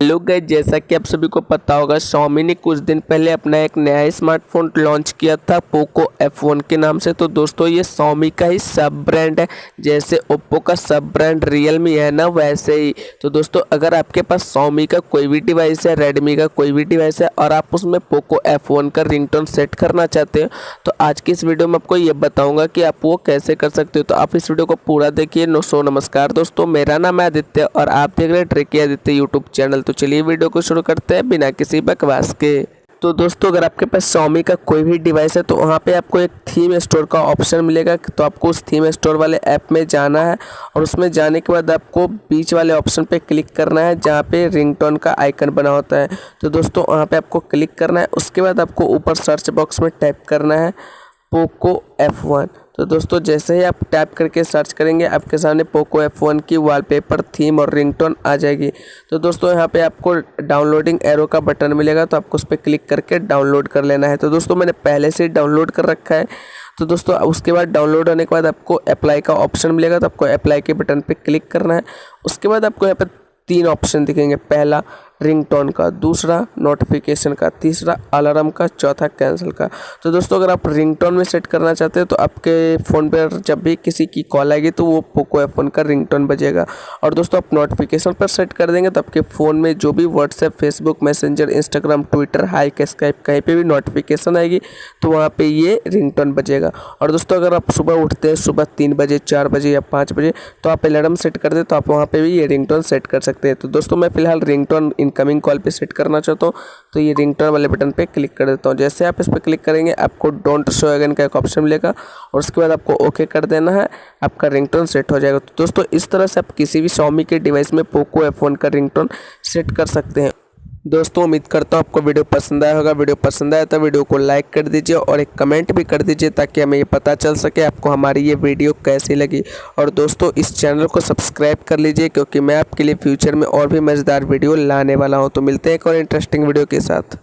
Hello guys, जैसा कि आप सभी को पता होगा Xiaomi ने कुछ दिन पहले अपना एक नया स्मार्टफोन लॉन्च किया था पोको F1 के नाम से। तो दोस्तों ये Xiaomi का ही सब ब्रांड है। जैसे ओप्पो का सब ब्रांड Realme है ना, वैसे ही। तो दोस्तों अगर आपके पास Xiaomi का कोई भी डिवाइस है, Redmi का कोई भी डिवाइस है और आप उसमें पोको F1 का रिंगटोन सेट करना चाहते हो तो आज की इस वीडियो में आपको ये बताऊँगा कि आप वो कैसे कर सकते हो। तो आप इस वीडियो को पूरा देखिए। नमस्कार दोस्तों, मेरा नाम है आदित्य और आप देख रहे हैं ट्रिकी आदित्य यूट्यूब चैनल। तो चलिए वीडियो को शुरू करते हैं बिना किसी बकवास के। तो दोस्तों अगर आपके पास Xiaomi का कोई भी डिवाइस है तो वहाँ पे आपको एक थीम स्टोर का ऑप्शन मिलेगा। तो आपको उस थीम स्टोर वाले ऐप में जाना है और उसमें जाने के बाद आपको बीच वाले ऑप्शन पे क्लिक करना है जहाँ पे रिंगटोन का आइकन बना होता है। तो दोस्तों वहाँ पे आपको क्लिक करना है। उसके बाद आपको ऊपर सर्च बॉक्स में टाइप करना है पोको F1। तो दोस्तों जैसे ही आप टैप करके सर्च करेंगे आपके सामने पोको F1 की वॉलपेपर थीम और रिंगटोन आ जाएगी। तो दोस्तों यहाँ पे आपको डाउनलोडिंग एरो का बटन मिलेगा, तो आपको उस पर क्लिक करके डाउनलोड कर लेना है। तो दोस्तों मैंने पहले से ही डाउनलोड कर रखा है। तो दोस्तों उसके बाद डाउनलोड होने के बाद आपको अप्लाई का ऑप्शन मिलेगा, तो आपको अप्लाई के बटन पर क्लिक करना है। उसके बाद आपको यहाँ पर 3 ऑप्शन दिखेंगे, पहला रिंगटोन का, दूसरा नोटिफिकेशन का, तीसरा अलार्म का, चौथा कैंसिल का। तो दोस्तों अगर आप रिंगटोन में सेट करना चाहते हो तो आपके फ़ोन पर जब भी किसी की कॉल आएगी तो वो पोको F1 का रिंगटोन बजेगा। और दोस्तों आप नोटिफिकेशन पर सेट कर देंगे तो आपके फ़ोन में जो भी WhatsApp, Facebook, messenger, Instagram, Twitter, hike, Skype कहीं पर भी नोटिफिकेशन आएगी तो वहाँ पर ये रिंगटोन बजेगा। और दोस्तों अगर आप सुबह उठते हैं, सुबह 3 बजे, 4 बजे या 5 बजे, तो आप अलार्म सेट कर दे तो आप वहाँ पर भी ये रिंगटोन सेट कर सकते हैं। तो दोस्तों मैं फ़िलहाल रिंगटोन इनकमिंग कॉल पे सेट करना चाहता हूँ तो ये रिंगटोन वाले बटन पे क्लिक कर देता हूँ। जैसे आप इस पर क्लिक करेंगे आपको डोंट शो अगेन का एक ऑप्शन मिलेगा और उसके बाद आपको ओके कर देना है, आपका रिंगटोन सेट हो जाएगा। तो दोस्तों इस तरह से आप किसी भी Xiaomi के डिवाइस में पोको F1 का रिंगटोन सेट कर सकते हैं। दोस्तों उम्मीद करता हूँ आपको वीडियो पसंद आया होगा। वीडियो पसंद आया तो वीडियो को लाइक कर दीजिए और एक कमेंट भी कर दीजिए ताकि हमें ये पता चल सके आपको हमारी ये वीडियो कैसी लगी। और दोस्तों इस चैनल को सब्सक्राइब कर लीजिए क्योंकि मैं आपके लिए फ्यूचर में और भी मज़ेदार वीडियो लाने वाला हूँ। तो मिलते हैं एक और इंटरेस्टिंग वीडियो के साथ।